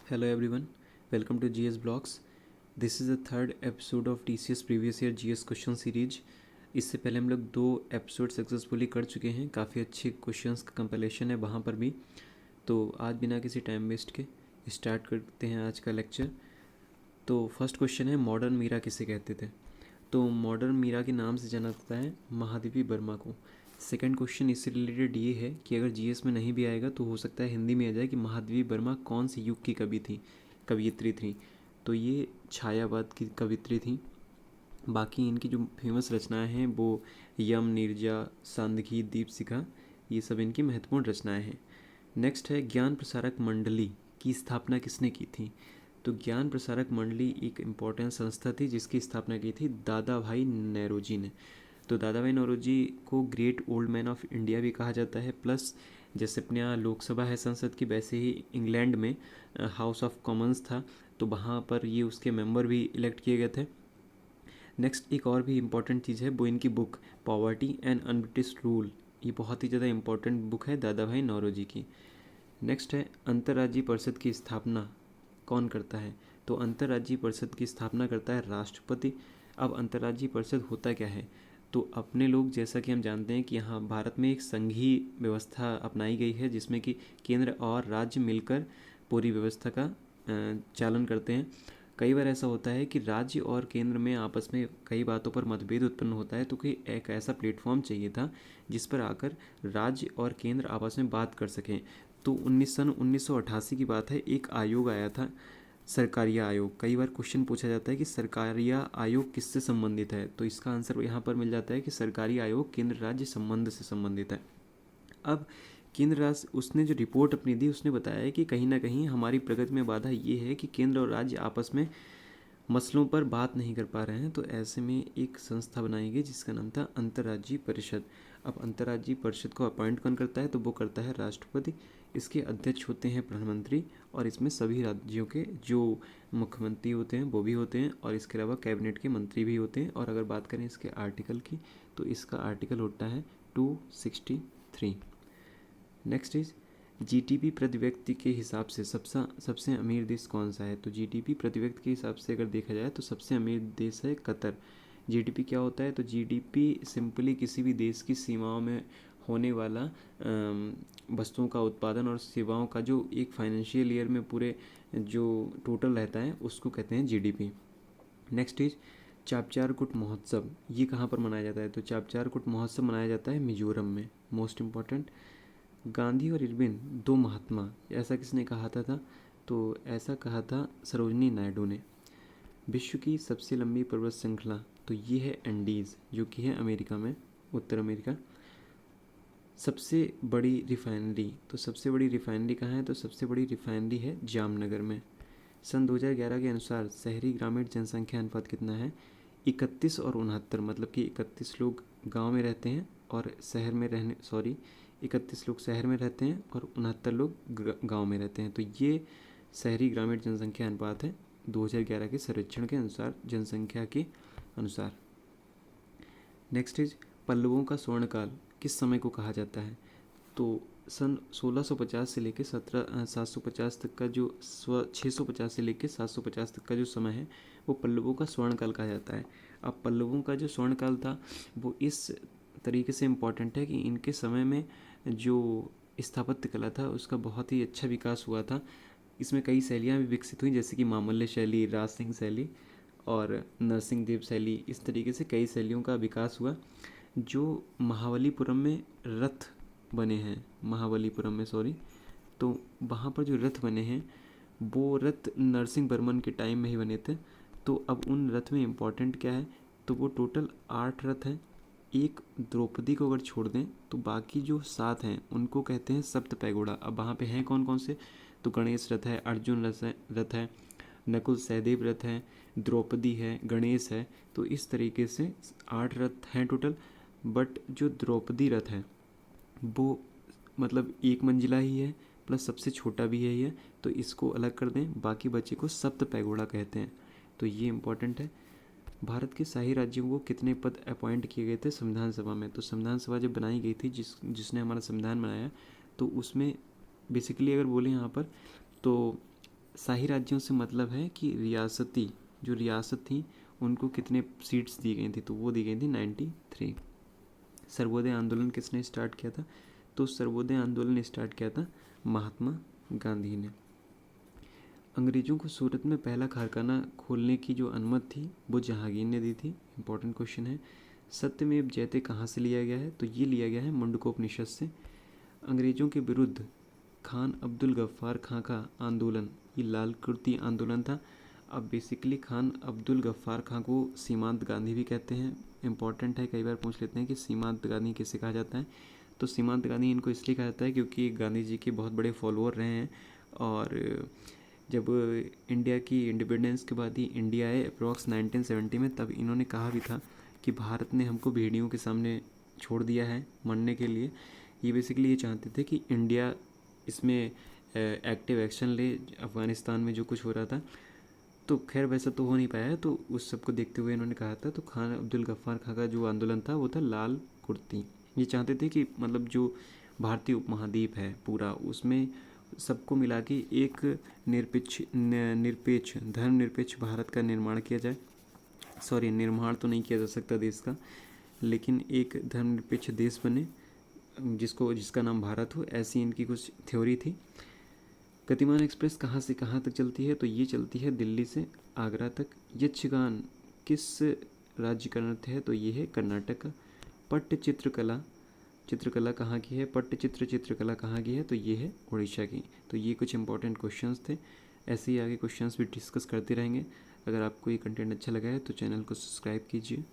Hello everyone, welcome to GS Blocks. This is the third episode of TCS Previous Year GS Question Series. इससे पहले हम लोग 2 episode successfully कर चुके हैं. काफ़ी अच्छे क्वेश्चंस का कंपाइलेशन है वहाँ पर भी. तो आज बिना किसी टाइम वेस्ट के स्टार्ट करते हैं आज का लेक्चर. तो फर्स्ट क्वेश्चन है, मॉडर्न मीरा किसे कहते थे? तो मॉडर्न मीरा के नाम से जाना जाता है महादेवी वर्मा को. सेकंड क्वेश्चन इससे रिलेटेड ये है कि अगर जीएस में नहीं भी आएगा तो हो सकता है हिंदी में आ जाए कि महादेवी वर्मा कौन से युग की कवियत्री थी. तो ये छायावाद की कवित्री थी. बाकी इनकी जो फेमस रचनाएं हैं वो यम, नीरजा, सांदगी, दीपशिखा, ये सब इनकी महत्वपूर्ण रचनाएं हैं. नेक्स्ट है, ज्ञान प्रसारक मंडली की स्थापना किसने की थी? तो ज्ञान प्रसारक मंडली एक इम्पॉर्टेंट संस्था थी जिसकी स्थापना की थी दादा भाई नौरोजी ने. तो दादा भाई नौरोजी को great old man of India भी कहा जाता है. प्लस जैसे अपने यहाँ लोकसभा है संसद की, वैसे ही इंग्लैंड में हाउस ऑफ कॉमन्स था, तो वहाँ पर ये उसके मेंबर भी इलेक्ट किए गए थे. नेक्स्ट एक और भी इम्पॉर्टेंट चीज़ है, वो इनकी book poverty and un-British rule, ये बहुत ही ज़्यादा इम्पॉर्टेंट बुक है दादा भाई नौरोजी की. नेक्स्ट है, अंतर्राज्यीय परिषद की स्थापना कौन करता है? तो अंतर्राज्यीय परिषद की स्थापना करता है राष्ट्रपति. अब अंतर्राज्यीय परिषद होता क्या है? तो अपने लोग, जैसा कि हम जानते हैं कि यहाँ भारत में एक संघीय व्यवस्था अपनाई गई है जिसमें कि केंद्र और राज्य मिलकर पूरी व्यवस्था का चालन करते हैं. कई बार ऐसा होता है कि राज्य और केंद्र में आपस में कई बातों पर मतभेद उत्पन्न होता है, तो कि एक ऐसा प्लेटफॉर्म चाहिए था जिस पर आकर राज्य और केंद्र आपस में बात कर सकें. तो 1988 की बात है, एक आयोग आया था, सरकारिया आयोग. कई बार क्वेश्चन पूछा जाता है कि सरकारिया आयोग किससे संबंधित है, तो इसका आंसर यहाँ पर मिल जाता है कि सरकारी आयोग केंद्र राज्य संबंध से संबंधित है. अब केंद्र राज्य उसने जो रिपोर्ट अपनी दी उसने बताया कि कहीं ना कहीं हमारी प्रगति में बाधा ये है कि केंद्र और राज्य आपस में मसलों पर बात नहीं कर पा रहे हैं. तो ऐसे में एक संस्था बनाई गई जिसका नाम था अंतर्राज्यीय परिषद. अब अंतर्राज्यीय परिषद को अपॉइंट कौन करता है? तो वो करता है राष्ट्रपति. इसके अध्यक्ष होते हैं प्रधानमंत्री, और इसमें सभी राज्यों के जो मुख्यमंत्री होते हैं वो भी होते हैं, और इसके अलावा कैबिनेट के मंत्री भी होते हैं. और अगर बात करें इसके आर्टिकल की, तो इसका आर्टिकल होता है 263. नेक्स्ट इज, जीडीपी प्रति व्यक्ति के हिसाब से सबसे अमीर देश कौन सा है? तो जीडीपी प्रति व्यक्ति के हिसाब से अगर देखा जाए तो सबसे अमीर देश है कतर. जीडीपी क्या होता है? तो जीडीपी सिंपली किसी भी देश की सीमाओं में होने वाला वस्तुओं का उत्पादन और सेवाओं का जो एक फाइनेंशियल ईयर में पूरे जो टोटल रहता है उसको कहते हैं जीडीपी. नेक्स्ट इज, चापचारकुट महोत्सव ये कहाँ पर मनाया जाता है? तो चापचारकुट महोत्सव मनाया जाता है मिजोरम में. मोस्ट इम्पॉर्टेंट, गांधी और इरविन दो महात्मा, ऐसा किसने कहा था? तो ऐसा कहा था सरोजनी नायडू ने. विश्व की सबसे लंबी पर्वत श्रृंखला, तो ये है एंडीज़ जो कि है अमेरिका में, उत्तर अमेरिका. सबसे बड़ी रिफाइनरी, तो सबसे बड़ी रिफाइनरी कहाँ है? तो सबसे बड़ी रिफाइनरी है जामनगर में. सन 2011 के अनुसार शहरी ग्रामीण जनसंख्या अनुपात कितना है? 31 और 69, मतलब कि 31 लोग गांव में रहते हैं और शहर में 31 लोग शहर में रहते हैं और 69 लोग गांव में रहते हैं. तो ये शहरी ग्रामीण जनसंख्या अनुपात है 2011 के सर्वेक्षण के अनुसार, जनसंख्या के अनुसार. नेक्स्ट इज, पल्लवों का स्वर्णकाल किस समय को कहा जाता है? तो सन 1650 से लेकर 750 तक का जो 650 से लेकर 750 तक का जो समय है वो पल्लवों का स्वर्णकाल कहा जाता है. अब पल्लवों का जो स्वर्णकाल था वो इस तरीके से इम्पॉर्टेंट है कि इनके समय में जो स्थापत्य कला था उसका बहुत ही अच्छा विकास हुआ था. इसमें कई शैलियाँ भी विकसित हुई, जैसे कि मामल्य शैली, राज सिंह शैली और नरसिंह देव शैली. इस तरीके से कई शैलियों का विकास हुआ. जो महाबलीपुरम में रथ बने हैं, तो वहाँ पर जो रथ बने हैं वो रथ नरसिंह वर्मन के टाइम में ही बने थे. तो अब उन रथ में इम्पॉर्टेंट क्या है? तो वो टोटल 8 रथ हैं. एक द्रौपदी को अगर छोड़ दें तो बाकी जो 7 हैं उनको कहते हैं सप्त पैगोड़ा. अब वहाँ पे हैं कौन कौन से? तो गणेश रथ है, अर्जुन रथ है, नकुल सहदेव रथ है, द्रौपदी है, गणेश है. तो इस तरीके से 8 रथ हैं टोटल. बट जो द्रौपदी रथ है वो मतलब एक मंजिला ही है, प्लस सबसे छोटा भी है ये, तो इसको अलग कर दें, बाकी बच्चे को सप्त पैगोड़ा कहते हैं. तो ये इम्पोर्टेंट है. भारत के शाही राज्यों को कितने पद अपॉइंट किए गए थे संविधान सभा में? तो संविधान सभा जब बनाई गई थी, जिसने हमारा संविधान बनाया, तो उसमें बेसिकली अगर बोले यहाँ पर तो शाही राज्यों से मतलब है कि रियासती जो रियासत थी उनको कितने सीट्स दी गई थी, तो वो दी गई थी 93। सर्वोदय आंदोलन किसने स्टार्ट किया था? तो सर्वोदय आंदोलन स्टार्ट किया था महात्मा गांधी ने। अंग्रेजों को सूरत में पहला कारखाना खोलने की जो अनुमति थी वो जहांगीर ने दी थी। इंपॉर्टेंट क्वेश्चन है। सत्यमेव जयते कहाँ से लिया गया है? तो ये लिया गया है मुंडकोपनिषद से। अंग्रेजों के विरुद्ध खान अब्दुल गफ्फार खां का आंदोलन, ये लाल कुर्ती आंदोलन था। अब बेसिकली खान अब्दुल गफ्फार खां को सीमांत गांधी भी कहते हैं। इंपॉर्टेंट है, कई बार पूछ लेते हैं कि सीमांत गांधी किसे कहा जाता है। तो सीमांत गांधी इनको इसलिए कहा जाता है क्योंकि गांधी जी के बहुत बड़े फॉलोअर रहे हैं, और जब इंडिया की इंडिपेंडेंस के बाद ही इंडिया आए अप्रॉक्स 1970 में, तब इन्होंने कहा भी था कि भारत ने हमको भेड़ियों के सामने छोड़ दिया है मरने के लिए। ये बेसिकली ये चाहते थे कि इंडिया इसमें एक्टिव एक्शन ले अफ़गानिस्तान में जो कुछ हो रहा था। तो खैर वैसा तो हो नहीं पाया है, तो उस सब को देखते हुए इन्होंने कहा था। तो खान अब्दुल गफ्फार खां का जो आंदोलन था वो था लाल कुर्ती। ये चाहते थे कि मतलब जो भारतीय उपमहाद्वीप है पूरा, उसमें सबको मिला के एक निरपेक्ष धर्मनिरपेक्ष भारत का निर्माण किया जाए। सॉरी, निर्माण तो नहीं किया जा सकता देश का, लेकिन एक धर्मनिरपेक्ष देश बने जिसका नाम भारत हो, ऐसी इनकी कुछ थ्योरी थी। गतिमान एक्सप्रेस कहाँ से कहाँ तक चलती है? तो ये चलती है दिल्ली से आगरा तक। यक्षगान किस राज्य का नृत्य है? तो ये है कर्नाटक का। पट्टचित्रकला चित्रकला कहाँ की है? चित्रकला कहाँ की है? तो ये है उड़ीसा की। तो ये कुछ इंपॉर्टेंट क्वेश्चंस थे। ऐसे ही आगे क्वेश्चंस भी डिस्कस करते रहेंगे। अगर आपको ये कंटेंट अच्छा लगा है तो चैनल को सब्सक्राइब कीजिए।